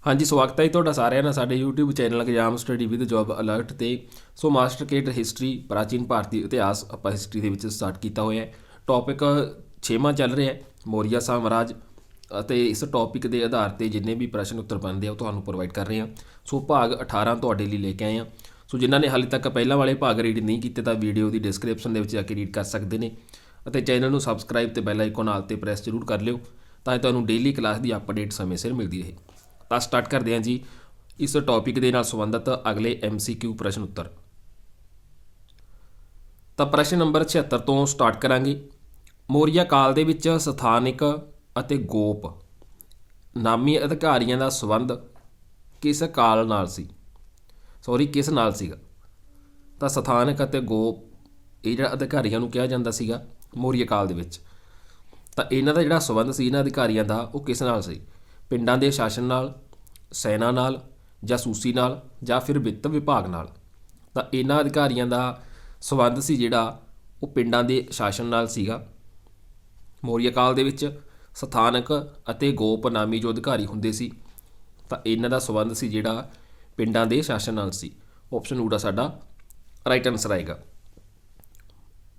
हाँ जी, स्वागत है जी ਤੁਹਾਡਾ ਸਾਰਿਆਂ ਦਾ ਸਾਡੇ YouTube channel exam study with job alert ਤੇ। ਸੋ ਮਾਸਟਰ ਕੇਟ ਹਿਸਟਰੀ ਪ੍ਰਾਚੀਨ ਭਾਰਤੀ ਇਤਿਹਾਸ ਆਪਾਂ ਹਿਸਟਰੀ ਦੇ ਵਿੱਚ ਸਟਾਰਟ ਕੀਤਾ ਹੋਇਆ ਹੈ। ਟੌਪਿਕ 6ਵਾਂ ਚੱਲ ਰਿਹਾ ਹੈ ਮੌਰੀਆ ਸਾਮਰਾਜ ਅਤੇ ਇਸ ਟੌਪਿਕ ਦੇ ਆਧਾਰ ਤੇ ਜਿੰਨੇ ਵੀ ਪ੍ਰਸ਼ਨ ਉੱਤਰ ਬਣਦੇ ਆ ਉਹ ਤੁਹਾਨੂੰ ਪ੍ਰੋਵਾਈਡ ਕਰ ਰਹੇ ਹਾਂ। ਸੋ ਭਾਗ 18 ਤੁਹਾਡੇ ਲਈ ਲੈ ਕੇ ਆਏ ਹਾਂ। ਸੋ ਜਿਨ੍ਹਾਂ ਨੇ ਹਾਲੇ ਤੱਕ ਪਹਿਲਾਂ ਵਾਲੇ ਭਾਗ ਰੀਡ ਨਹੀਂ ਕੀਤੇ ਤਾਂ ਵੀਡੀਓ ਦੀ ਡਿਸਕ੍ਰਿਪਸ਼ਨ ਦੇ ਵਿੱਚ ਜਾ ਕੇ ਰੀਡ ਕਰ ਸਕਦੇ ਨੇ ਅਤੇ ਚੈਨਲ ਨੂੰ ਸਬਸਕ੍ਰਾਈਬ ਤੇ ਬੈਲ ਆਈਕਨ ਨਾਲ ਤੇ ਪ੍ਰੈਸ ਜ਼ਰੂਰ ਕਰ ਲਿਓ ਤਾਂ ਤੁਹਾਨੂੰ ਡੇਲੀ ਕਲਾਸ ਦੀ ਅਪਡੇਟ ਸਮੇਂ ਸਿਰ ਮਿਲਦੀ ਰਹੇ। ਤਾਂ ਸਟਾਰਟ ਕਰਦੇ ਹਾਂ ਜੀ ਇਸ ਟੌਪਿਕ ਦੇ ਨਾਲ ਸੰਬੰਧਿਤ ਅਗਲੇ MCQ ਪ੍ਰਸ਼ਨ ਉੱਤਰ। ਤਾਂ ਪ੍ਰਸ਼ਨ ਨੰਬਰ 76 ਤੋਂ ਸਟਾਰਟ ਕਰਾਂਗੇ। ਮੌਰੀਆ ਕਾਲ ਦੇ ਵਿੱਚ ਸਥਾਨਿਕ ਅਤੇ ਗੋਪ ਨਾਮੀ ਅਧਿਕਾਰੀਆਂ ਦਾ ਸੰਬੰਧ ਕਿਸ ਕਾਲ ਨਾਲ ਸੀ? ਕਿਸ ਨਾਲ ਸੀਗਾ? ਤਾਂ ਸਥਾਨਕ ਅਤੇ ਗੋਪ ਇਹ ਜਿਹੜਾ ਅਧਿਕਾਰੀਆਂ ਨੂੰ ਕਿਹਾ ਜਾਂਦਾ ਸੀਗਾ ਮੌਰੀਆ ਕਾਲ ਦੇ ਵਿੱਚ, ਤਾਂ ਇਹਨਾਂ ਦਾ ਜਿਹੜਾ ਸੰਬੰਧ ਸੀ ਇਹਨਾਂ ਅਧਿਕਾਰੀਆਂ ਦਾ ਉਹ ਕਿਸ ਨਾਲ ਸੀ? ਪਿੰਡਾਂ ਦੇ ਸ਼ਾਸਨ ਨਾਲ, ਸੈਨਾ ਨਾਲ, ਜਾਸੂਸੀ ਨਾਲ ਜਾਂ ਫਿਰ ਵਿੱਤ ਵਿਭਾਗ ਨਾਲ। ਤਾਂ ਇਹਨਾਂ ਅਧਿਕਾਰੀਆਂ ਦਾ ਸੰਬੰਧ ਸੀ ਜਿਹੜਾ ਉਹ ਪਿੰਡਾਂ ਦੇ ਸ਼ਾਸਨ ਨਾਲ ਸੀਗਾ। ਮੌਰੀਆ ਕਾਲ ਦੇ ਵਿੱਚ ਸਥਾਨਕ ਅਤੇ ਗੋਪ ਨਾਮੀ ਜੋ ਅਧਿਕਾਰੀ ਹੁੰਦੇ ਸੀ ਤਾਂ ਇਹਨਾਂ ਦਾ ਸੰਬੰਧ ਸੀ ਜਿਹੜਾ ਪਿੰਡਾਂ ਦੇ ਸ਼ਾਸਨ ਨਾਲ ਸੀ। ਆਪਸ਼ਨ ਊ ਦਾ ਸਾਡਾ ਰਾਈਟ ਆਨਸਰ ਆਏਗਾ।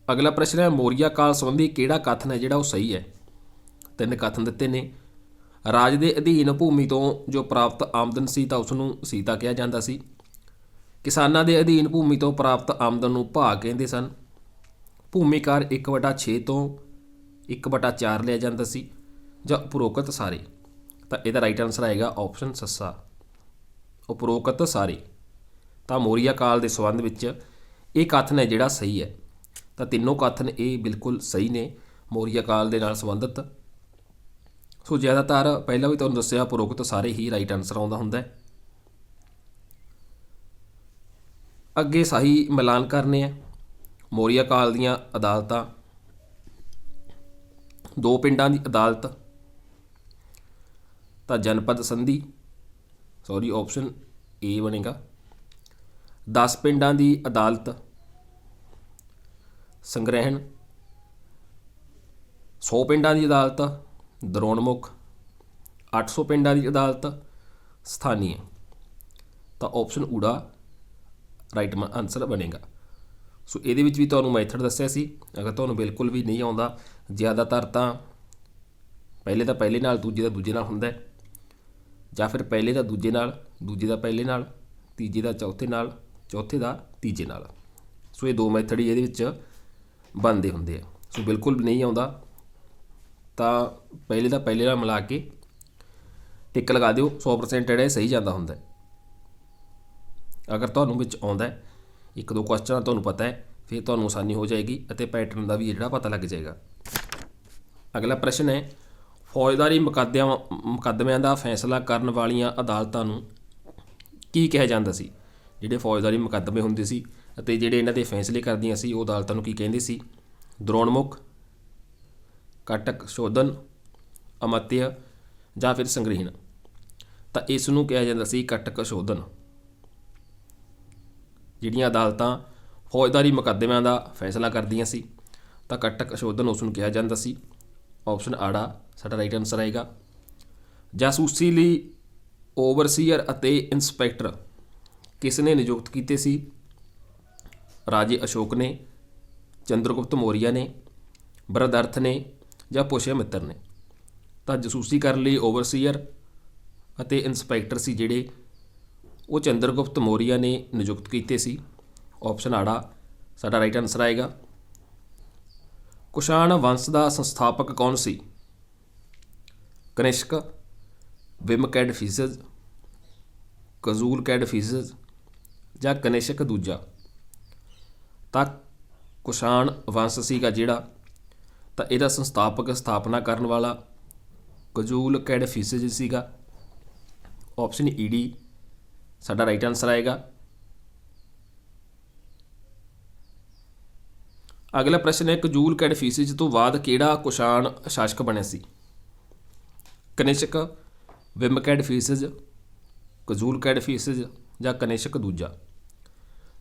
ਅਗਲਾ ਪ੍ਰਸ਼ਨ ਹੈ ਮੌਰੀਆ ਕਾਲ ਸੰਬੰਧੀ ਕਿਹੜਾ ਕਥਨ ਹੈ ਜਿਹੜਾ ਉਹ ਸਹੀ ਹੈ? 3 ਕਥਨ ਦਿੱਤੇ ਨੇ। ਰਾਜ ਦੇ ਅਧੀਨ ਭੂਮੀ ਤੋਂ ਜੋ ਪ੍ਰਾਪਤ ਆਮਦਨ ਸੀ ਤਾਂ ਉਸ ਨੂੰ ਸੀਤਾ ਕਿਹਾ ਜਾਂਦਾ ਸੀ। ਕਿਸਾਨਾਂ ਦੇ ਅਧੀਨ ਭੂਮੀ ਤੋਂ ਪ੍ਰਾਪਤ ਆਮਦਨ ਨੂੰ ਭਾਗ ਕਹਿੰਦੇ ਸਨ। ਭੂਮੀਕਾਰ 1/6 ਤੋਂ 1/4 ਲਿਆ ਜਾਂਦਾ ਸੀ ਜਾਂ ਉਪਰੋਕਤ ਸਾਰੇ। ਤਾਂ ਇਹਦਾ ਰਾਈਟ ਆਨਸਰ ਆਏਗਾ ਆਪਸ਼ਨ ਸੱਸਾ, ਉਪਰੋਕਤ ਸਾਰੇ। ਤਾਂ ਮੌਰੀਆ ਕਾਲ ਦੇ ਸੰਬੰਧ ਵਿੱਚ ਇਹ ਕਥਨ ਹੈ ਜਿਹੜਾ ਸਹੀ ਹੈ। ਤਾਂ ਤਿੰਨੋਂ ਕਥਨ ਇਹ ਬਿਲਕੁਲ ਸਹੀ ਨੇ ਮੌਰੀਆ ਕਾਲ ਦੇ ਨਾਲ ਸੰਬੰਧਿਤ। ਸੋ ਜ਼ਿਆਦਾਤਰ ਪਹਿਲਾਂ ਵੀ ਤੁਹਾਨੂੰ ਦੱਸਿਆ ਉਪਰੋਕਤ ਸਾਰੇ ਹੀ ਰਾਈਟ ਆਨਸਰ ਆਉਂਦਾ ਹੁੰਦਾ ਹੈ। ਅੱਗੇ ਸਹੀ ਮਿਲਾਨ ਕਰਨੇ ਆ। ਮੌਰੀਆ ਕਾਲ ਦੀਆਂ ਅਦਾਲਤਾਂ, 2 ਪਿੰਡਾਂ ਦੀ ਅਦਾਲਤ ਤਾਂ ਜਨਪਦ ਸੰਧੀ, ਆਪਸ਼ਨ ਏ ਬਣੇਗਾ। 10 ਪਿੰਡਾਂ ਦੀ ਅਦਾਲਤ ਸੰਗ੍ਰਹਿਣ, 100 ਪਿੰਡਾਂ ਦੀ ਅਦਾਲਤ ਦਰੋਣਮੁਖ, 800 ਪਿੰਡਾਂ ਦੀ ਅਦਾਲਤ ਸਥਾਨੀय। ਤਾਂ ਆਪਸ਼ਨ ਊ ਦਾ ਰਾਈਟ ਆਨਸਰ ਬਣੇਗਾ। ਸੋ ਇਹਦੇ ਵਿੱਚ ਵੀ ਤੁਹਾਨੂੰ ਮੈਥਡ ਦੱਸਿਆ ਸੀ। ਅਗਰ ਤੁਹਾਨੂੰ ਬਿਲਕੁਲ ਵੀ ਨਹੀਂ ਆਉਂਦਾ, ਜ਼ਿਆਦਾਤਰ ਤਾਂ ਪਹਿਲੇ ਦਾ ਪਹਿਲੇ ਨਾਲ, ਦੂਜੇ ਦਾ ਦੂਜੇ ਨਾਲ ਹੁੰਦਾ ਜਾਂ ਫਿਰ ਪਹਿਲੇ ਦਾ ਦੂਜੇ ਨਾਲ, ਦੂਜੇ ਦਾ ਪਹਿਲੇ ਨਾਲ, ਤੀਜੇ ਦਾ ਚੌਥੇ ਨਾਲ, ਚੌਥੇ ਦਾ ਤੀਜੇ ਨਾਲ। ਸੋ ਇਹ 2 ਮੈਥਡ ਹੀ ਇਹਦੇ ਵਿੱਚ ਬਣਦੇ ਹੁੰਦੇ ਆ। ਸੋ ਬਿਲਕੁਲ ਵੀ ਨਹੀਂ ਆਉਂਦਾ ਤਾਂ ਪਹਿਲੇ ਦਾ ਪਹਿਲੇ ਨਾਲ ਮਿਲਾ ਕੇ ਟਿਕ ਲਗਾ ਦਿਓ। 100% ਜਿਹੜਾ ਸਹੀ ਜਾਂਦਾ ਹੁੰਦਾ। ਅਗਰ ਤੁਹਾਨੂੰ ਵਿੱਚ ਆਉਂਦਾ 1-2 ਕੁਐਸਚਨ ਤੁਹਾਨੂੰ ਪਤਾ ਹੈ ਫਿਰ ਤੁਹਾਨੂੰ ਆਸਾਨੀ ਹੋ ਜਾਏਗੀ ਅਤੇ ਪੈਟਰਨ ਦਾ ਵੀ ਜਿਹੜਾ ਪਤਾ ਲੱਗ ਜਾਏਗਾ। ਅਗਲਾ ਪ੍ਰਸ਼ਨ ਹੈ ਫੌਜਦਾਰੀ ਮੁਕੱਦਮਿਆਂ ਦਾ ਫੈਸਲਾ ਕਰਨ ਵਾਲੀਆਂ ਅਦਾਲਤਾਂ ਨੂੰ ਕੀ ਕਿਹਾ ਜਾਂਦਾ ਸੀ? ਜਿਹੜੇ ਫੌਜਦਾਰੀ ਮੁਕੱਦਮੇ ਹੁੰਦੇ ਸੀ ਅਤੇ ਜਿਹੜੇ ਇਹਨਾਂ ਦੇ ਫੈਸਲੇ ਕਰਦੀਆਂ ਸੀ ਉਹ ਅਦਾਲਤਾਂ ਨੂੰ ਕੀ ਕਹਿੰਦੇ ਸੀ? ਦਰੋਣਮੁਖ, ਕਟਕ ਸ਼ੋਧਨ, ਅਮਤਯ ਜਾਂ ਫਿਰ ਸੰਗ੍ਰਹਿਣ। ਤਾਂ ਇਸ ਨੂੰ ਕਿਹਾ ਜਾਂਦਾ ਸੀ ਕਟਕ ਸ਼ੋਧਨ। ਜਿਹੜੀਆਂ ਅਦਾਲਤਾਂ ਫੌਜਦਾਰੀ ਮੁਕੱਦਮਿਆਂ ਦਾ ਫੈਸਲਾ ਕਰਦੀਆਂ ਸੀ ਤਾਂ ਕਟਕ ਸ਼ੋਧਨ ਉਸ ਨੂੰ ਕਿਹਾ ਜਾਂਦਾ ਸੀ। ਆਪਸ਼ਨ ਆੜਾ ਸਾਡਾ ਰਾਈਟ ਆਨਸਰ ਆਏਗਾ। ਜਾਸੂਸੀ ਲਈ ਓਵਰਸੀਅਰ ਅਤੇ ਇੰਸਪੈਕਟਰ ਕਿਸ ਨੇ ਨਿਯੁਕਤ ਕੀਤੇ ਸੀ? ਰਾਜੇ ਅਸ਼ੋਕ ਨੇ, ਚੰਦਰਗੁਪਤ ਮੌਰੀਆ ਨੇ, ਬ੍ਰਹਦਰਥ ਨੇ ਜਾਂ ਪੁਸ਼ਯਮਿੱਤਰ ਨੇ। ਤਾਂ ਜਾਸੂਸੀ ਕਰਨ ਲਈ ਓਵਰਸੀਅਰ ਅਤੇ ਇੰਸਪੈਕਟਰ ਸੀ ਜਿਹੜੇ ਉਹ ਚੰਦਰਗੁਪਤ ਮੌਰੀਆ ਨੇ ਨਿਯੁਕਤ ਕੀਤੇ ਸੀ। ਆਪਸ਼ਨ ਆੜਾ ਸਾਡਾ ਰਾਈਟ ਆਨਸਰ ਆਏਗਾ। ਕੁਸ਼ਾਣ ਵੰਸ਼ ਦਾ ਸੰਸਥਾਪਕ ਕੌਣ ਸੀ? ਕਨਿਸ਼ਕ, ਵਿਮਕੈਡਫੀਸਜ਼, ਕਜ਼ੂਲਕੈਡਫੀਸਜ਼ ਜਾਂ ਕਨਿਸ਼ਕ ਦੂਜਾ। ਤਾਂ ਕੁਸ਼ਾਣ ਵੰਸ਼ ਸੀਗਾ ਜਿਹੜਾ ਤਾਂ ਇਹਦਾ ਸੰਸਥਾਪਕ ਸਥਾਪਨਾ ਕਰਨ ਵਾਲਾ ਕਜ਼ੂਲਕੈਡਫੀਸਜ਼ ਸੀਗਾ। ਆਪਸ਼ਨ ਈਡੀ ਸਾਡਾ ਰਾਈਟ ਆਨਸਰ ਆਏਗਾ। ਅਗਲਾ ਪ੍ਰਸ਼ਨ ਹੈ ਕਜ਼ੂਲਕੈਡਫੀਸਜ਼ ਤੋਂ ਬਾਅਦ ਕਿਹੜਾ ਕੁਸ਼ਾਣ ਸ਼ਾਸਕ ਬਣਿਆ ਸੀ? ਕਨਿਸ਼ਕ, ਵਿਮਕੈਡਫੀਸਜ਼, ਕਜ਼ੂਲਕੈਡਫੀਸਜ਼ ਜਾਂ ਕਨਿਸ਼ਕ ਦੂਜਾ।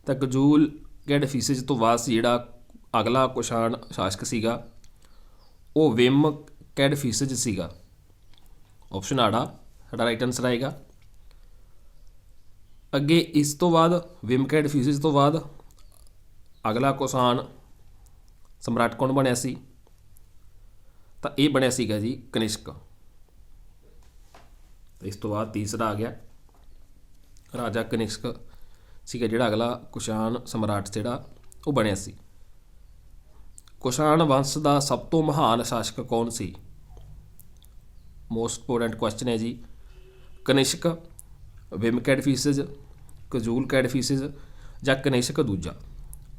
ਤਾਂ ਕਜ਼ੂਲਕੈਡਫੀਸਜ਼ ਤੋਂ ਬਾਅਦ ਜਿਹੜਾ ਅਗਲਾ ਕੁਸ਼ਾਣ ਸ਼ਾਸਕ ਸੀਗਾ ਉਹ ਵਿਮਕੈਡਫੀਸਜ਼ ਸੀਗਾ। ਆਪਸ਼ਨ ਆੜਾ ਸਾਡਾ ਰਾਈਟ ਆਨਸਰ ਆਏਗਾ। ਅੱਗੇ ਇਸ ਤੋਂ ਬਾਅਦ ਵਿਮਕੈਡਫਿਸਿਸ ਤੋਂ ਬਾਅਦ ਅਗਲਾ ਕੁਸ਼ਾਣ ਸਮਰਾਟ ਕੌਣ ਬਣਿਆ ਸੀ? ਤਾਂ ਇਹ ਬਣਿਆ ਸੀਗਾ ਜੀ ਕਨਿਸ਼ਕ। ਇਸ ਤੋਂ ਬਾਅਦ ਤੀਸਰਾ ਆ ਗਿਆ ਰਾਜਾ ਕਨਿਸ਼ਕ ਸੀਗਾ ਜਿਹੜਾ ਅਗਲਾ ਕੁਸ਼ਾਣ ਸਮਰਾਟ ਜਿਹੜਾ ਉਹ ਬਣਿਆ ਸੀ। ਕੁਸ਼ਾਣ ਵੰਸ਼ ਦਾ ਸਭ ਤੋਂ ਮਹਾਨ ਸ਼ਾਸਕ ਕੌਣ ਸੀ? ਮੋਸਟ ਇੰਪੋਰਟੈਂਟ ਕੁਐਸਚਨ ਹੈ ਜੀ। ਕਨਿਸ਼ਕ, ਵਿਮਕੈਡਫਿਸਿਸ, ਕਜੂਲਕੈਡਫਿਸਿਸ ਜਾਂ ਕਨਿਸ਼ਕ ਦੂਜਾ।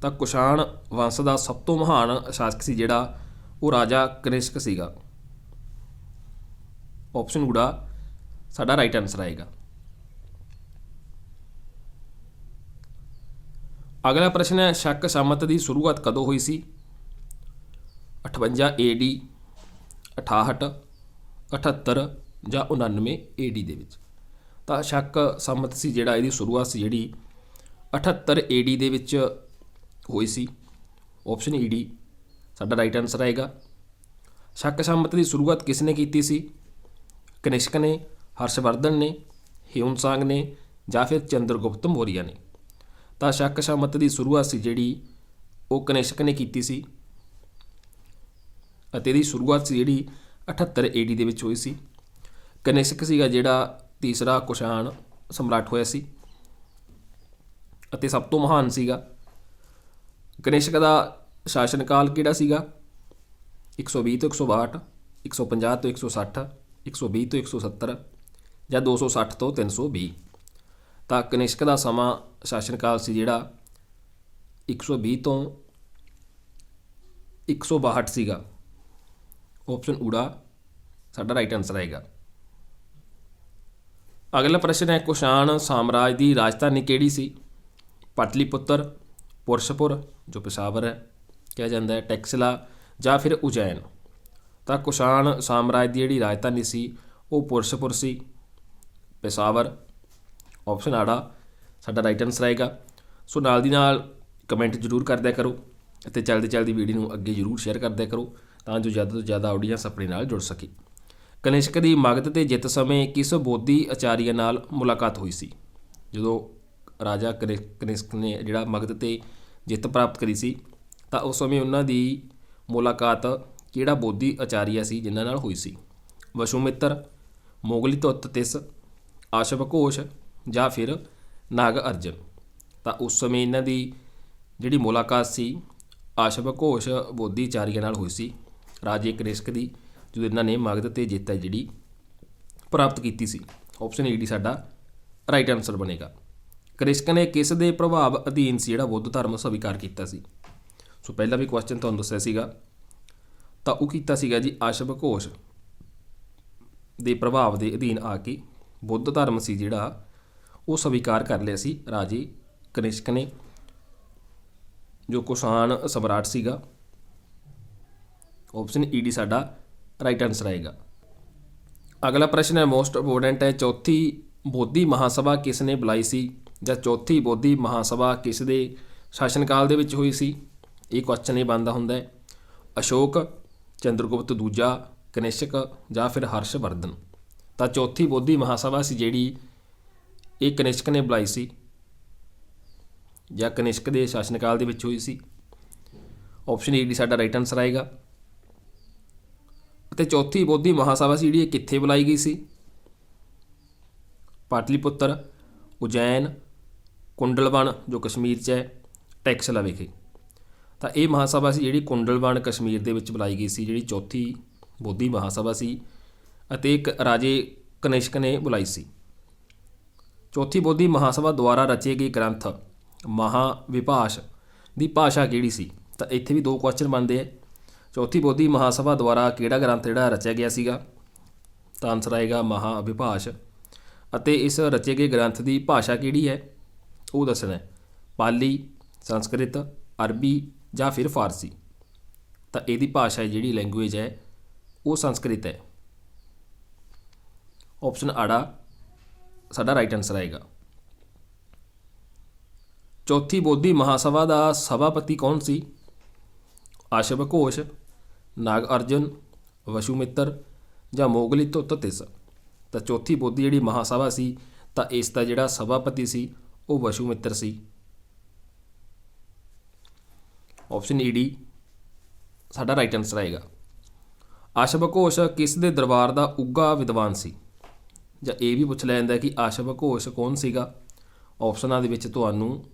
ਤਾਂ ਕੁਸ਼ਾਣ ਵੰਸ਼ ਦਾ ਸਭ ਤੋਂ ਮਹਾਨ ਸ਼ਾਸਕ ਸੀ ਜਿਹੜਾ ਉਹ ਰਾਜਾ ਕਨਿਸ਼ਕ ਸੀਗਾ। ਆਪਸ਼ਨ ਊੜਾ ਸਾਡਾ ਰਾਈਟ ਆਨਸਰ ਆਏਗਾ। ਅਗਲਾ ਪ੍ਰਸ਼ਨ ਹੈ ਸ਼ਕ ਸੰਮਤ ਦੀ ਸ਼ੁਰੂਆਤ ਕਦੋਂ ਹੋਈ ਸੀ? 58 AD, 68, 78 ਜਾਂ 99 AD ਦੇ ਵਿੱਚ। ਤਾਂ ਸ਼ਕ ਸੰਮਤ ਸੀ ਜਿਹੜਾ ਇਹਦੀ ਸ਼ੁਰੂਆਤ ਸੀ ਜਿਹੜੀ 78 AD ਦੇ ਵਿੱਚ ਹੋਈ ਸੀ। ਆਪਸ਼ਨ ਈਡੀ ਸਾਡਾ ਰਾਈਟ ਆਨਸਰ ਆਏਗਾ। ਸ਼ਕ ਸੰਮਤ ਦੀ ਸ਼ੁਰੂਆਤ ਕਿਸ ਨੇ ਕੀਤੀ ਸੀ? ਕਨਿਸ਼ਕ ਨੇ, ਹਰਸ਼ਵਰਧਨ ਨੇ, ਹਿਊਨ-ਸਾਂਗ ਨੇ ਜਾਂ ਫਿਰ ਚੰਦਰਗੁਪਤ ਮੌਰੀਆ ਨੇ। ਤਾਂ ਸ਼ਕ ਸੰਮਤ ਦੀ ਸ਼ੁਰੂਆਤ ਸੀ ਜਿਹੜੀ ਉਹ ਕਨਿਸ਼ਕ ਨੇ ਕੀਤੀ ਸੀ ਅਤੇ ਇਹਦੀ ਸ਼ੁਰੂਆਤ ਸੀ ਜਿਹੜੀ 78 AD ਦੇ ਵਿੱਚ ਹੋਈ ਸੀ। ਕਨਿਸ਼ਕ ਸੀਗਾ ਜਿਹੜਾ ਤੀਸਰਾ ਕੁਸ਼ਾਣ ਸਮਰਾਟ ਹੋਇਆ ਸੀ ਅਤੇ ਸਭ ਤੋਂ ਮਹਾਨ ਸੀਗਾ। ਕਨਿਸ਼ਕ ਦਾ ਸ਼ਾਸਨ ਕਾਲ ਕਿਹੜਾ ਸੀਗਾ? 120 ਤੋਂ 162, 150 ਤੋਂ 160, 120 ਤੋਂ 170 ਜਾਂ 260 ਤੋਂ 320। ਤਾਂ ਕਨਿਸ਼ਕ ਦਾ ਸਮਾਂ ਸ਼ਾਸਨ ਕਾਲ ਸੀ ਜਿਹੜਾ 120 ਤੋਂ 162 ਸੀਗਾ। ਆਪਸ਼ਨ ਊੜਾ ਸਾਡਾ ਰਾਈਟ ਆਨਸਰ ਆਏਗਾ। ਅਗਲਾ ਪ੍ਰਸ਼ਨ ਹੈ ਕੁਸ਼ਾਣ ਸਾਮਰਾਜ ਦੀ ਰਾਜਧਾਨੀ ਕਿਹੜੀ ਸੀ? ਪਾਟਲੀਪੁੱਤਰ, ਪੁਰਸ਼ਪੁਰ ਜੋ ਪਿਸ਼ਾਵਰ ਹੈ ਕਿਹਾ ਜਾਂਦਾ ਹੈ, ਟੈਕਸਲਾ ਜਾਂ ਫਿਰ ਉਜੈਨ। ਤਾਂ ਕੁਸ਼ਾਣ ਸਾਮਰਾਜ ਦੀ ਜਿਹੜੀ ਰਾਜਧਾਨੀ ਸੀ ਉਹ ਪੁਰਸ਼ਪੁਰ ਸੀ, ਪਿਸ਼ਾਵਰ। ਆਪਸ਼ਨ ਆੜਾ ਸਾਡਾ ਰਾਈਟ ਆਨਸਰ ਆਏਗਾ। ਸੋ ਨਾਲ ਦੀ ਨਾਲ ਕਮੈਂਟ ਜ਼ਰੂਰ ਕਰਦਿਆ ਕਰੋ ਅਤੇ ਜਲਦੀ ਵੀਡੀਓ ਨੂੰ ਅੱਗੇ ਜ਼ਰੂਰ ਸ਼ੇਅਰ ਕਰਦਿਆ ਕਰੋ ਤਾਂ ਜੋ ਜ਼ਿਆਦਾ ਤੋਂ ਜ਼ਿਆਦਾ ਆਡੀਅנס ਆਪਣੇ ਨਾਲ ਜੁੜ ਸਕੇ। ਕਨਿਸ਼ਕ ਦੀ ਮਗਧ ਤੇ ਜਿੱਤ ਸਮੇਂ ਕਿਸ ਬੋਧੀ ਆਚਾਰੀਆ ਨਾਲ ਮੁਲਾਕਾਤ ਹੋਈ ਸੀ? ਜਦੋਂ ਰਾਜਾ ਕਨਿਸ਼ਕ ਨੇ ਜਿਹੜਾ ਮਗਧ ਤੇ ਜਿੱਤ ਪ੍ਰਾਪਤ ਕਰੀ ਸੀ ਤਾਂ ਉਸ ਸਮੇਂ ਉਹਨਾਂ ਦੀ ਮੁਲਾਕਾਤ ਕਿਹੜਾ ਬੋਧੀ ਆਚਾਰੀਆ ਸੀ ਜਿਨ੍ਹਾਂ ਨਾਲ ਹੋਈ ਸੀ? ਵਸ਼ੂਮਿੱਤਰ, ਮੋਗਲੀ ਤੁੱਤਤਿਸ, ਆਸ਼ਵਘੋਸ਼ ਜਾਂ ਫਿਰ ਨਾਗ ਅਰਜਨ। ਤਾਂ ਉਸ ਸਮੇਂ ਇਹਨਾਂ ਦੀ ਜਿਹੜੀ ਮੁਲਾਕਾਤ ਸੀ ਆਸ਼ਵਘੋਸ਼ ਬੋਧੀ ਆਚਾਰੀਆ ਨਾਲ ਹੋਈ ਸੀ ਰਾਜੇ ਕਨਿਸ਼ਕ ਦੀ, ਜਦੋਂ ਇਹਨਾਂ ਨੇ ਮਗਧ ਤੇ ਜਿੱਤ ਹੈ ਜਿਹੜੀ ਪ੍ਰਾਪਤ ਕੀਤੀ ਸੀ। ਆਪਸ਼ਨ ਈਡੀ ਸਾਡਾ ਰਾਈਟ ਆਨਸਰ ਬਣੇਗਾ। ਕਨਿਸ਼ਕ ਨੇ ਕਿਸ ਦੇ ਪ੍ਰਭਾਵ ਅਧੀਨ ਸੀ ਜਿਹੜਾ ਬੁੱਧ ਧਰਮ ਸਵੀਕਾਰ ਕੀਤਾ ਸੀ? ਸੋ ਪਹਿਲਾਂ ਵੀ ਕੁਐਸਚਨ ਤੁਹਾਨੂੰ ਦੱਸਿਆ ਸੀਗਾ ਤਾਂ ਉਹ ਕੀਤਾ ਸੀਗਾ ਜੀ ਆਸ਼ਵਘੋਸ਼ ਦੇ ਪ੍ਰਭਾਵ ਦੇ ਅਧੀਨ ਆ ਕੇ ਬੁੱਧ ਧਰਮ ਸੀ ਜਿਹੜਾ ਉਹ ਸਵੀਕਾਰ ਕਰ ਲਿਆ ਸੀ ਰਾਜੇ ਕਨਿਸ਼ਕ ਨੇ ਜੋ ਕੁਸ਼ਾਣ ਸਮਰਾਟ ਸੀਗਾ। ਆਪਸ਼ਨ ਈਡੀ ਸਾਡਾ ਰਾਈਟ ਆਨਸਰ ਆਏਗਾ। ਅਗਲਾ ਪ੍ਰਸ਼ਨ ਹੈ ਮੋਸਟ ਇੰਪੋਰਟੈਂਟ ਹੈ ਚੌਥੀ ਬੋਧੀ ਮਹਾਸਭਾ ਕਿਸ ਨੇ ਬੁਲਾਈ ਸੀ ਜਾਂ ਚੌਥੀ ਬੋਧੀ ਮਹਾਸਭਾ ਕਿਸ ਦੇ ਸ਼ਾਸਨ ਕਾਲ ਦੇ ਵਿੱਚ ਹੋਈ ਸੀ? ਇਹ ਕੁਐਸਚਨ ਇਹ ਬਣਦਾ ਹੁੰਦਾ ਹੈ ਅਸ਼ੋਕ, ਚੰਦਰਗੁਪਤ ਦੂਜਾ, ਕਨਿਸ਼ਕ ਜਾਂ ਫਿਰ ਹਰਸ਼ਵਰਧਨ। ਤਾਂ ਚੌਥੀ ਬੋਧੀ ਮਹਾਸਭਾ ਸੀ ਜਿਹੜੀ ਇਹ ਕਨਿਸ਼ਕ ਨੇ ਬੁਲਾਈ ਸੀ ਜਾਂ ਕਨਿਸ਼ਕ ਦੇ ਸ਼ਾਸਨ ਕਾਲ ਦੇ ਵਿੱਚ ਹੋਈ ਸੀ। ਆਪਸ਼ਨ ਈ ਡੀ ਸਾਡਾ ਰਾਈਟ ਆਨਸਰ ਆਏਗਾ। ਅਤੇ ਚੌਥੀ ਬੋਧੀ ਮਹਾਸਭਾ ਸੀ ਜਿਹੜੀ ਇਹ ਕਿੱਥੇ ਬੁਲਾਈ ਗਈ ਸੀ? ਪਾਟਲੀਪੁੱਤਰ, ਉਜੈਨ, ਕੁੰਡਲਵਨ ਜੋ ਕਸ਼ਮੀਰ 'ਚ ਹੈ, ਟੈਕਸਲਾ ਵਿਖੇ। ਤਾਂ ਇਹ ਮਹਾਸਭਾ ਸੀ ਜਿਹੜੀ ਕੁੰਡਲਵਨ ਕਸ਼ਮੀਰ ਦੇ ਵਿੱਚ ਬੁਲਾਈ ਗਈ ਸੀ, ਜਿਹੜੀ ਚੌਥੀ ਬੋਧੀ ਮਹਾਸਭਾ ਸੀ ਅਤੇ ਇੱਕ ਰਾਜੇ ਕਨਿਸ਼ਕ ਨੇ ਬੁਲਾਈ ਸੀ। ਚੌਥੀ ਬੋਧੀ ਮਹਾਸਭਾ ਦੁਆਰਾ ਰਚੇ ਗਏ ਗ੍ਰੰਥ ਮਹਾਵਿਭਾਸ਼ ਦੀ ਭਾਸ਼ਾ ਕਿਹੜੀ ਸੀ? ਤਾਂ ਇੱਥੇ ਵੀ ਦੋ ਕੁਐਸਚਨ ਬਣਦੇ ਹੈ। ਚੌਥੀ ਬੋਧੀ ਮਹਾਸਭਾ ਦੁਆਰਾ ਕਿਹੜਾ ਗ੍ਰੰਥ ਜਿਹੜਾ ਰਚਿਆ ਗਿਆ ਸੀਗਾ? ਤਾਂ ਆਨਸਰ ਆਏਗਾ ਮਹਾਵਿਭਾਸ਼। ਅਤੇ ਇਸ ਰਚੇ ਗਏ ਗ੍ਰੰਥ ਦੀ ਭਾਸ਼ਾ ਕਿਹੜੀ ਹੈ ਉਹ ਦੱਸਣਾ ਹੈ, ਪਾਲੀ, ਸੰਸਕ੍ਰਿਤ, ਅਰਬੀ ਜਾਂ ਫਿਰ ਫਾਰਸੀ। ਤਾਂ ਇਹਦੀ ਭਾਸ਼ਾ ਜਿਹੜੀ ਲੈਂਗੁਏਜ ਹੈ ਉਹ ਸੰਸਕ੍ਰਿਤ ਹੈ। ਆਪਸ਼ਨ ਆੜਾ ਸਾਡਾ ਰਾਈਟ ਆਨਸਰ ਆਏਗਾ। ਚੌਥੀ ਬੋਧੀ ਮਹਾਸਭਾ ਦਾ ਸਭਾਪਤੀ ਕੌਣ ਸੀ? ਆਸ਼ਵਘੋਸ਼, ਨਾਗ ਅਰਜੁਨ, ਵਸ਼ੂਮਿੱਤਰ ਜਾਂ ਮੋਗਲੀ ਤੁੱਤਤਿਸ। ਤਾਂ ਚੌਥੀ ਬੋਧੀ ਜਿਹੜੀ ਮਹਾਸਭਾ ਸੀ ਤਾਂ ਇਸ ਦਾ ਜਿਹੜਾ ਸਭਾਪਤੀ ਸੀ ਉਹ ਵਸ਼ੂਮਿੱਤਰ ਸੀ। ਆਪਸ਼ਨ ਈ ਡੀ ਸਾਡਾ ਰਾਈਟ ਆਨਸਰ ਆਏਗਾ। ਆਸ਼ਵ ਘੋਸ਼ ਕਿਸ ਦੇ ਦਰਬਾਰ ਦਾ ਉੱਘਾ ਵਿਦਵਾਨ ਸੀ? ਜਾਂ ਇਹ ਵੀ ਪੁੱਛ ਲਿਆ ਜਾਂਦਾ ਕਿ ਆਸ਼ਵ ਘੋਸ਼ ਕੌਣ ਸੀਗਾ। ਆਪਸ਼ਨਾਂ ਦੇ ਵਿੱਚ ਤੁਹਾਨੂੰ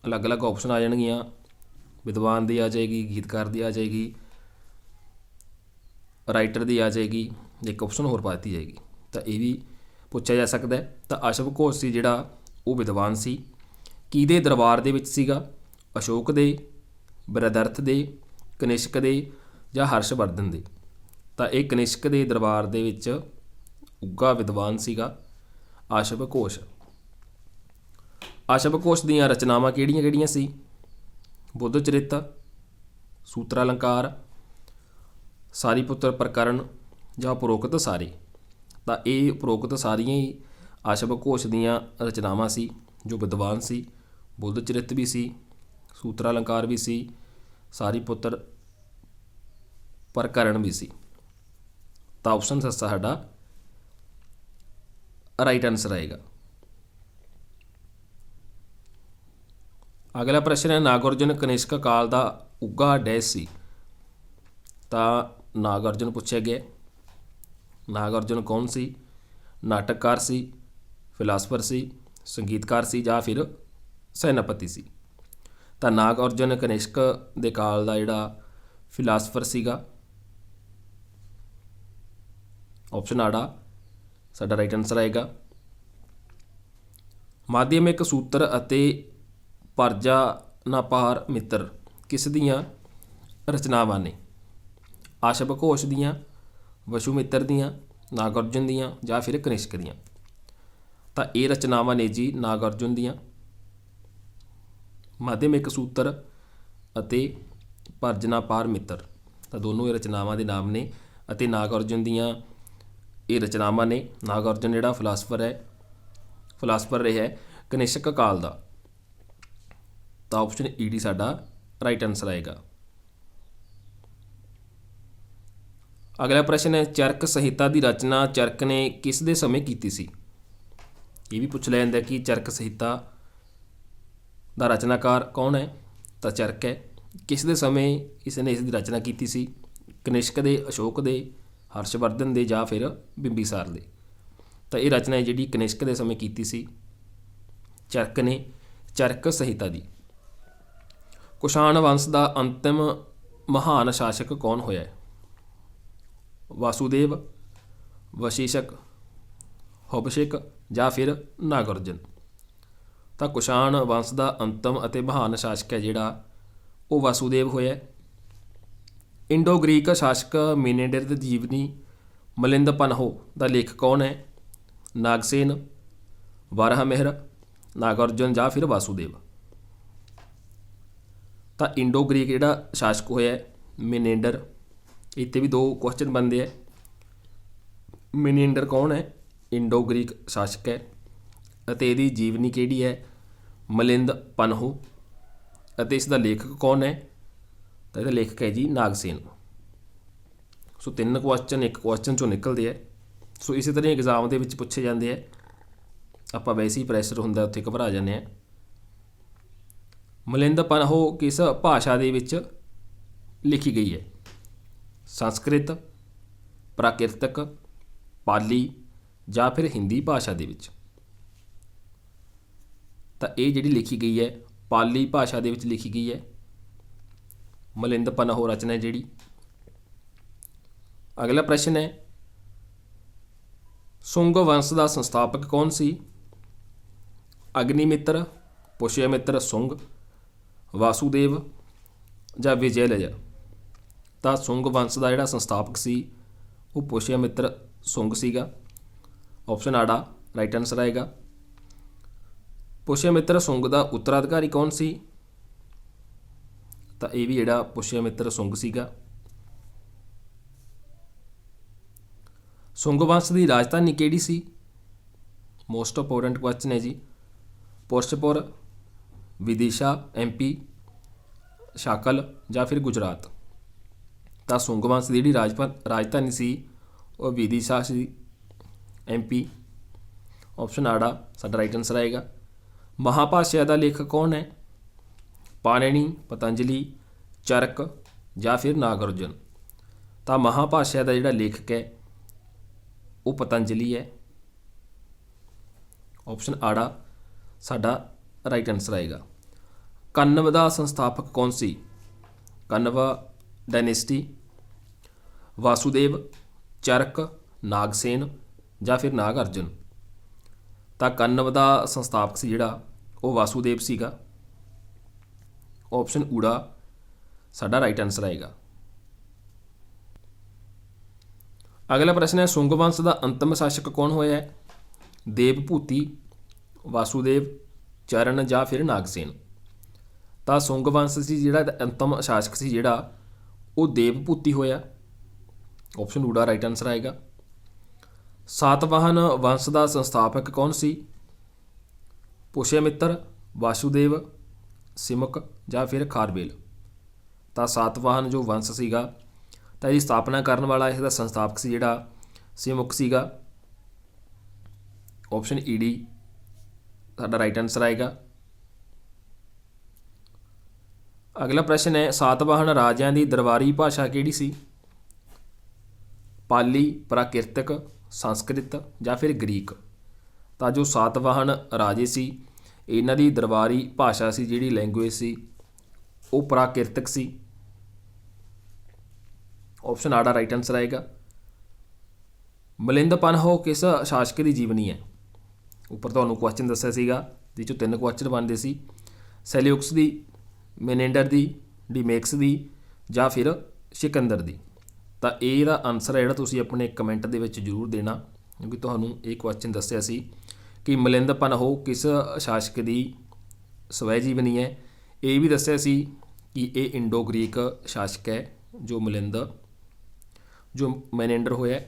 ਅਲੱਗ-ਅਲੱਗ ਆਪਸ਼ਨ ਆ ਜਾਣਗੀਆਂ, ਵਿਦਵਾਨ ਦੀ ਆ ਜਾਏਗੀ, ਗੀਤਕਾਰ ਦੀ ਆ ਜਾਏਗੀ, ਰਾਈਟਰ ਦੀ ਆ ਜਾਏਗੀ, ਇੱਕ ਆਪਸ਼ਨ ਹੋਰ ਪਾ ਦਿੱਤੀ ਜਾਏਗੀ। ਤਾਂ ਇਹ ਵੀ ਪੁੱਛਿਆ ਜਾ ਸਕਦਾ ਹੈ। ਤਾਂ ਆਸ਼ਵ ਘੋਸ਼ ਸੀ ਜਿਹੜਾ ਉਹ ਵਿਦਵਾਨ ਸੀ। ਕਿਹਦੇ ਦਰਬਾਰ ਦੇ ਵਿੱਚ ਸੀਗਾ? ਅਸ਼ੋਕ ਦੇ, ਬ੍ਰਹਦਰਥ ਦੇ, ਕਨਿਸ਼ਕ ਦੇ ਜਾਂ ਹਰਸ਼ਵਰਧਨ ਦੇ। ਤਾਂ ਇਹ ਕਨਿਸ਼ਕ ਦੇ ਦਰਬਾਰ ਦੇ ਵਿੱਚ ਉੱਘਾ ਵਿਦਵਾਨ ਸੀਗਾ ਆਸ਼ਵ ਘੋਸ਼। ਆਸ਼ਵ ਘੋਸ਼ ਦੀਆਂ ਰਚਨਾਵਾਂ ਕਿਹੜੀਆਂ ਕਿਹੜੀਆਂ ਸੀ? ਬੁੱਧ ਚਰਿਤ, ਸੂਤਰਾਲੰਕਾਰ, ਸਾਰੀਪੁੱਤਰ ਪ੍ਰਕਰਨ ਜਾਂ ਉਪਰੋਕਤ ਸਾਰੇ। ਤਾਂ ਇਹ ਉਪਰੋਕਤ ਸਾਰੀਆਂ ਹੀ ਆਸ਼ਵ ਘੋਸ਼ ਦੀਆਂ ਰਚਨਾਵਾਂ ਸੀ ਜੋ ਵਿਦਵਾਨ ਸੀ। ਬੁੱਧ ਚਰਿਤ ਵੀ ਸੀ, ਸੂਤਰਾਲੰਕਾਰ ਵੀ ਸੀ, ਸਾਰੀਪੁੱਤਰ ਪ੍ਰਕਰਨ ਵੀ ਸੀ। ਤਾਂ ਆਪਸ਼ਨ ਸੱਸਾ ਸਾਡਾ ਰਾਈਟ ਆਨਸਰ ਆਏਗਾ। ਅਗਲਾ ਪ੍ਰਸ਼ਨ ਹੈ ਨਾਗਾਰਜੁਨ ਕਨਿਸ਼ਕ ਕਾਲ ਦਾ ਉੱਘਾ ਡੈਸ਼ ਸੀ। ਤਾਂ ਨਾਗਾਰਜੁਨ ਪੁੱਛਿਆ ਗਿਆ। ਨਾਗਾਰਜੁਨ ਕੌਣ ਸੀ? ਨਾਟਕਕਾਰ ਸੀ, ਫਿਲਾਸਫਰ ਸੀ, ਸੰਗੀਤਕਾਰ ਸੀ ਜਾਂ ਫਿਰ ਸੈਨਾਪਤੀ ਸੀ। ਤਾਂ ਨਾਗਾਰਜੁਨ ਕਨਿਸ਼ਕ ਦੇ ਕਾਲ ਦਾ ਜਿਹੜਾ ਫਿਲਾਸਫਰ ਸੀਗਾ। ਆਪਸ਼ਨ ਆੜਾ ਸਾਡਾ ਰਾਈਟ ਆਨਸਰ ਆਏਗਾ। ਮਾਧਿਅਮਿਕ ਸੂਤਰ ਅਤੇ ਪਰਜਾਨਾਪਾਰ ਮਿੱਤਰ ਕਿਸ ਦੀਆਂ ਰਚਨਾਵਾਂ ਨੇ? ਆਸ਼ਵ ਘੋਸ਼ ਦੀਆਂ, ਵਸ਼ੂਮਿੱਤਰ ਦੀਆਂ, ਨਾਗਾਰਜੁਨ ਦੀਆਂ ਜਾਂ ਫਿਰ ਕਨਿਸ਼ਕ ਦੀਆਂ। ਤਾਂ ਇਹ ਰਚਨਾਵਾਂ ਨੇ ਜੀ ਨਾਗਾਰਜੁਨ ਦੀਆਂ। ਮਾਧਿਅਮਿਕ ਸੂਤਰ ਅਤੇ ਪਰਜਨਾਪਾਰ ਮਿੱਤਰ ਤਾਂ ਦੋਨੋਂ ਇਹ ਰਚਨਾਵਾਂ ਦੇ ਨਾਮ ਨੇ ਅਤੇ ਨਾਗਾਰਜੁਨ ਦੀਆਂ ਇਹ ਰਚਨਾਵਾਂ ਨੇ। ਨਾਗਾਰਜੁਨ ਜਿਹੜਾ ਫਿਲਾਸਫਰ ਰਿਹਾ ਕਨਿਸ਼ਕ ਕਾਲ ਦਾ। ਤਾਂ ਆਪਸ਼ਨ ਈ ਡੀ ਸਾਡਾ ਰਾਈਟ ਆਨਸਰ ਆਏਗਾ। ਅਗਲਾ ਪ੍ਰਸ਼ਨ ਹੈ ਚਰਕ ਸੰਹਿਤਾ ਦੀ ਰਚਨਾ ਚਰਕ ਨੇ ਕਿਸ ਦੇ ਸਮੇਂ ਕੀਤੀ ਸੀ? ਇਹ ਵੀ ਪੁੱਛ ਲਿਆ ਜਾਂਦਾ ਕਿ ਚਰਕ ਸੰਹਿਤਾ ਦਾ ਰਚਨਾਕਾਰ ਕੌਣ ਹੈ? ਤਾਂ ਚਰਕ ਹੈ। ਕਿਸ ਦੇ ਸਮੇਂ ਇਸ ਨੇ ਇਸ ਦੀ ਰਚਨਾ ਕੀਤੀ ਸੀ? ਕਨਿਸ਼ਕ ਦੇ, ਅਸ਼ੋਕ ਦੇ, ਹਰਸ਼ਵਰਧਨ ਦੇ ਜਾਂ ਫਿਰ ਬਿੰਬੀਸਾਰ ਦੇ। ਤਾਂ ਇਹ ਰਚਨਾ ਹੈ ਜਿਹੜੀ ਕਨਿਸ਼ਕ ਦੇ ਸਮੇਂ ਕੀਤੀ ਸੀ ਚਰਕ ਨੇ, ਚਰਕ ਸੰਹਿਤਾ ਦੀ। ਕੁਸ਼ਾਣ ਵੰਸ਼ ਦਾ ਅੰਤਿਮ ਮਹਾਨ ਸ਼ਾਸਕ ਕੌਣ ਹੋਇਆ? ਵਾਸੂਦੇਵ, ਵਸ਼ਿਸ਼ਕ, ਹੁਬਸ਼ਿਕ ਜਾਂ ਫਿਰ ਨਾਗਾਰਜੁਨ। ਤਾਂ ਕੁਸ਼ਾਣ ਵੰਸ਼ ਦਾ ਅੰਤਮ ਅਤੇ ਮਹਾਨ ਸ਼ਾਸਕ ਹੈ ਜਿਹੜਾ ਉਹ ਵਾਸੂਦੇਵ ਹੋਇਆ। ਇੰਡੋ ਗ੍ਰੀਕ ਸ਼ਾਸਕ ਮੀਨੇਂਡਰ ਦੀ ਜੀਵਨੀ ਮਲਿੰਦ ਪਨਹੋ ਦਾ ਲੇਖਕ ਕੌਣ ਹੈ? ਨਾਗਸੇਨ, ਵਾਰਾਹਮਿਹਰ, ਨਾਗਾਰਜੁਨ ਜਾਂ ਫਿਰ ਵਾਸੂਦੇਵ। ਤਾਂ ਇੰਡੋ ਗ੍ਰੀਕ ਜਿਹੜਾ ਸ਼ਾਸਕ ਹੋਇਆ ਮੀਨੇਂਡਰ। ਇੱਥੇ ਵੀ ਦੋ ਕੁਐਸਚਨ ਬਣਦੇ ਹੈ। ਮੀਨੇਂਡਰ ਕੌਣ ਹੈ? ਇੰਡੋ ਗ੍ਰੀਕ ਸ਼ਾਸਕ ਹੈ ਅਤੇ ਇਹਦੀ ਜੀਵਨੀ ਕਿਹੜੀ ਹੈ? ਮਲਿੰਦ ਪਨਹੋ। ਅਤੇ ਇਸ ਦਾ ਲੇਖਕ ਕੌਣ ਹੈ? ਤਾਂ ਇਹਦਾ ਲੇਖਕ ਹੈ ਜੀ ਨਾਗਸੇਨ। ਸੋ 3 ਕੁਐਸਚਨ ਇੱਕ ਕੁਐਸਚਨ 'ਚੋਂ ਨਿਕਲਦੇ ਹੈ। ਸੋ ਇਸੇ ਤਰ੍ਹਾਂ ਐਗਜ਼ਾਮ ਦੇ ਵਿੱਚ ਪੁੱਛੇ ਜਾਂਦੇ ਹੈ। ਆਪਾਂ ਵੈਸੇ ਹੀ ਪ੍ਰੈਸ਼ਰ ਹੁੰਦਾ ਉੱਥੇ ਘਬਰਾ ਜਾਂਦੇ ਹਾਂ। ਮਲਿੰਦ ਪਨਹੋ ਕਿਸ ਭਾਸ਼ਾ ਦੇ ਵਿੱਚ ਲਿਖੀ ਗਈ ਹੈ? ਸੰਸਕ੍ਰਿਤ, ਪ੍ਰਾਕਿਰਤਕ, ਪਾਲੀ ਜਾਂ ਫਿਰ ਹਿੰਦੀ ਭਾਸ਼ਾ ਦੇ ਵਿੱਚ। ਤਾਂ ਇਹ ਜਿਹੜੀ ਲਿਖੀ ਗਈ ਹੈ ਪਾਲੀ ਭਾਸ਼ਾ ਦੇ ਵਿੱਚ ਲਿਖੀ ਗਈ ਹੈ ਮਲਿੰਦ ਪਨਹੋ ਰਚਨਾ ਜਿਹੜੀ। ਅਗਲਾ ਪ੍ਰਸ਼ਨ ਹੈ ਸੁੰਗ ਵੰਸ਼ ਦਾ ਸੰਸਥਾਪਕ ਕੌਣ ਸੀ? ਅਗਨੀਮਿੱਤਰ, ਪੁਸ਼ਯਮਿੱਤਰ ਸੁੰਗ, ਵਾਸੂਦੇਵ ਜਾਂ ਵਿਜੈਲਯ। ਤਾਂ ਸੁੰਗ ਵੰਸ਼ ਦਾ ਜਿਹੜਾ ਸੰਸਥਾਪਕ ਸੀ ਉਹ ਪੁਸ਼ਯਮਿੱਤਰ ਸੁੰਗ ਸੀਗਾ। ਆਪਸ਼ਨ ਆੜਾ ਰਾਈਟ ਆਨਸਰ ਆਏਗਾ। ਪੁਸ਼ਯਮਿੱਤਰ ਸੁੰਗ ਦਾ ਉੱਤਰਾਧਿਕਾਰੀ ਕੌਣ ਸੀ? ਤਾਂ ਇਹ ਵੀ ਜਿਹੜਾ ਪੁਸ਼ਯਮਿੱਤਰ ਸੁੰਗ ਸੀਗਾ। ਸੁੰਗ ਵੰਸ਼ ਦੀ ਰਾਜਧਾਨੀ ਕਿਹੜੀ ਸੀ? ਮੋਸਟ ਇੰਪੋਰਟੈਂਟ ਕੁਐਸਚਨ ਹੈ ਜੀ। ਪੁਰਸ਼ਪੁਰ, ਵਿਦਿਸ਼ਾ MP, ਸ਼ਾਕਲ ਜਾਂ ਫਿਰ ਗੁਜਰਾਤ। ਤਾਂ ਸੁੰਗ ਵੰਸ਼ ਦੀ ਜਿਹੜੀ ਰਾਜਧਾਨੀ ਸੀ ਉਹ ਵਿਦਿਸ਼ਾ ਸੀ MP। ਆਪਸ਼ਨ ਆੜਾ ਸਾਡਾ ਰਾਈਟ ਆਨਸਰ ਆਏਗਾ। ਮਹਾਭਾਸ਼ਾ ਦਾ ਲੇਖਕ ਕੌਣ ਹੈ? ਪਾਣਿਨੀ, ਪਤੰਜਲੀ, ਚਰਕ ਜਾਂ ਫਿਰ ਨਾਗਾਰਜੁਨ। ਤਾਂ ਮਹਾਭਾਸ਼ਾ ਦਾ ਜਿਹੜਾ ਲੇਖਕ ਹੈ ਉਹ ਪਤੰਜਲੀ ਹੈ। ਆਪਸ਼ਨ ਆੜਾ ਸਾਡਾ ਰਾਈਟ ਆਨਸਰ ਆਏਗਾ। ਕੰਨਵ ਦਾ ਸੰਸਥਾਪਕ ਕੌਣ ਸੀ? ਕੰਨਵ ਡਾਇਨੈਸਟੀ, ਵਾਸੁਦੇਵ, ਚਰਕ, ਨਾਗਸੇਨ ਜਾਂ ਫਿਰ ਨਾਗਾਰਜੁਨ। ਤਾਂ ਕੰਨਵ ਦਾ ਸੰਸਥਾਪਕ ਸੀ ਜਿਹੜਾ ਉਹ ਵਾਸੁਦੇਵ ਸੀਗਾ। ਆਪਸ਼ਨ ਊੜਾ ਸਾਡਾ ਰਾਈਟ ਆਨਸਰ ਆਏਗਾ। ਅਗਲਾ ਪ੍ਰਸ਼ਨ ਹੈ ਸੁੰਗ ਵੰਸ਼ ਦਾ ਅੰਤਮ ਸ਼ਾਸਕ ਕੌਣ ਹੋਇਆ ਹੈ? ਦੇਵਭੂਤੀ, ਵਾਸੁਦੇਵ, ਚਰਨ ਜਾਂ ਫਿਰ ਨਾਗਸੇਨ। ਤਾਂ ਸੁੰਗ ਵੰਸ਼ ਸੀ ਜਿਹੜਾ ਅੰਤਮ ਸ਼ਾਸਕ ਸੀ ਜਿਹੜਾ ਉਹ ਦੇਵਭੂਤੀ ਹੋਇਆ। ਆਪਸ਼ਨ ਊੜਾ ਰਾਈਟ ਆਨਸਰ ਆਏਗਾ। ਸਾਤਵਾਹਨ ਵੰਸ਼ ਦਾ ਸੰਸਥਾਪਕ ਕੌਣ ਸੀ? ਪੁਸ਼ਯਮਿੱਤਰ, ਵਾਸੁਦੇਵ, ਸਿਮਕ ਜਾਂ ਫਿਰ ਖਾਰਵੇਲ। ਤਾਂ ਸਾਤਵਾਹਨ ਜੋ ਵੰਸ਼ ਸੀਗਾ ਤਾਂ ਇਹਦੀ ਸਥਾਪਨਾ ਕਰਨ ਵਾਲਾ ਇਸ ਦਾ ਸੰਸਥਾਪਕ ਸੀ ਜਿਹੜਾ ਸਿਮੁਕ ਸੀਗਾ। ਆਪਸ਼ਨ ਈਡੀ ਸਾਡਾ ਰਾਈਟ ਆਨਸਰ ਆਏਗਾ। ਅਗਲਾ ਪ੍ਰਸ਼ਨ ਹੈ ਸਾਤਵਾਹਨ ਰਾਜਿਆਂ ਦੀ ਦਰਬਾਰੀ ਭਾਸ਼ਾ ਕਿਹੜੀ ਸੀ? ਪਾਲੀ, ਪ੍ਰਾਕਿਰਤਕ, ਸੰਸਕ੍ਰਿਤ ਜਾਂ ਫਿਰ ਗ੍ਰੀਕ। ਤਾਂ ਜੋ ਸਾਤਵਾਹਨ ਰਾਜੇ ਸੀ ਇਹਨਾਂ ਦੀ ਦਰਬਾਰੀ ਭਾਸ਼ਾ ਸੀ ਜਿਹੜੀ ਲੈਂਗੁਏਜ ਸੀ ਉਹ ਪ੍ਰਾਕਿਰਤਕ ਸੀ। ਆਪਸ਼ਨ ਆੜਾ ਰਾਈਟ ਆਨਸਰ ਆਏਗਾ। ਮਿਲਿੰਦ ਪਨਹੋ ਕਿਸ ਸ਼ਾਸਕ ਦੀ ਜੀਵਨੀ ਹੈ? ਉੱਪਰ ਤੁਹਾਨੂੰ ਕੁਐਸਚਨ ਦੱਸਿਆ ਸੀਗਾ ਜਿਸ 'ਚੋਂ 3 ਕੁਐਸਚਨ ਬਣਦੇ ਸੀ। ਸੈਲਿਊਕਸ ਦੀ, ਮੇਨੇਂਡਰ ਦੀ, ਡੀਮੇਕਸ ਦੀ ਜਾਂ ਫਿਰ ਸਿਕੰਦਰ ਦੀ। ਤਾਂ ਇਹਦਾ ਆਨਸਰ ਹੈ ਜਿਹੜਾ ਤੁਸੀਂ ਆਪਣੇ ਕਮੈਂਟ ਦੇ ਵਿੱਚ ਜ਼ਰੂਰ ਦੇਣਾ ਕਿਉਂਕਿ ਤੁਹਾਨੂੰ ਇਹ ਕੁਐਸਚਨ ਦੱਸਿਆ ਸੀ ਕਿ ਮਿਲਿੰਦ ਪਨਹੋ ਕਿਸ ਸ਼ਾਸਕ ਦੀ ਸਵੈ ਜੀਵਨੀ ਹੈ। ਇਹ ਵੀ ਦੱਸਿਆ ਸੀ ਕਿ ਇਹ ਇੰਡੋ ਗ੍ਰੀਕ ਸ਼ਾਸਕ ਹੈ ਜੋ ਮੈਨੇਂਡਰ ਹੋਇਆ।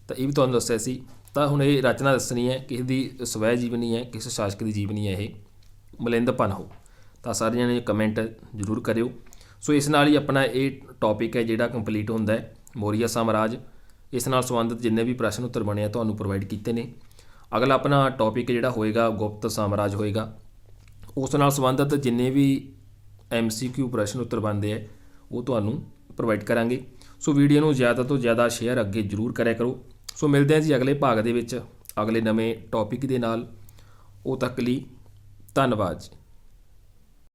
ਤਾਂ ਇਹ ਵੀ ਤੁਹਾਨੂੰ ਦੱਸਿਆ ਸੀ। ਤਾਂ ਹੁਣ ਇਹ ਰਚਨਾ ਦੱਸਣੀ ਹੈ ਕਿਸ ਦੀ ਸਵੈ ਜੀਵਨੀ ਹੈ, ਕਿਸ ਸ਼ਾਸਕ ਦੀ ਜੀਵਨੀ ਹੈ ਇਹ ਮਿਲਿੰਦ ਪਨਹੋ। ਤਾਂ ਸਾਰਿਆਂ ਨੇ ਕਮੈਂਟ ਜ਼ਰੂਰ ਕਰਿਓ। ਸੋ ਇਸ ਨਾਲ ਹੀ ਆਪਣਾ ਇਹ ਟੌਪਿਕ ਹੈ ਜਿਹੜਾ ਕੰਪਲੀਟ ਹੁੰਦਾ ਹੈ ਮੌਰੀਆ ਸਾਮਰਾਜ। ਇਸ ਨਾਲ ਸੰਬੰਧਿਤ ਜਿੰਨੇ ਵੀ ਪ੍ਰਸ਼ਨ ਉੱਤਰ ਬਣੇ ਆ ਤੁਹਾਨੂੰ ਪ੍ਰੋਵਾਈਡ ਕੀਤੇ ਨੇ। ਅਗਲਾ ਆਪਣਾ ਟੌਪਿਕ ਜਿਹੜਾ ਹੋਏਗਾ ਗੁਪਤ ਸਾਮਰਾਜ ਹੋਏਗਾ। ਉਸ ਨਾਲ ਸੰਬੰਧਿਤ ਜਿੰਨੇ ਵੀ MCQ ਪ੍ਰਸ਼ਨ ਉੱਤਰ ਬਣਦੇ ਆ ਉਹ ਤੁਹਾਨੂੰ ਪ੍ਰੋਵਾਈਡ ਕਰਾਂਗੇ। ਸੋ ਵੀਡੀਓ ਨੂੰ ਜ਼ਿਆਦਾ ਤੋਂ ਜ਼ਿਆਦਾ ਸ਼ੇਅਰ ਅੱਗੇ ਜ਼ਰੂਰ ਕਰਿਆ ਕਰੋ। ਸੋ ਮਿਲਦੇ ਹਾਂ ਜੀ ਅਗਲੇ ਭਾਗ ਦੇ ਵਿੱਚ ਅਗਲੇ ਨਵੇਂ ਟੌਪਿਕ ਦੇ ਨਾਲ। ਉਹ ਤੱਕ ਲਈ ਧੰਨਵਾਦ ਜੀ।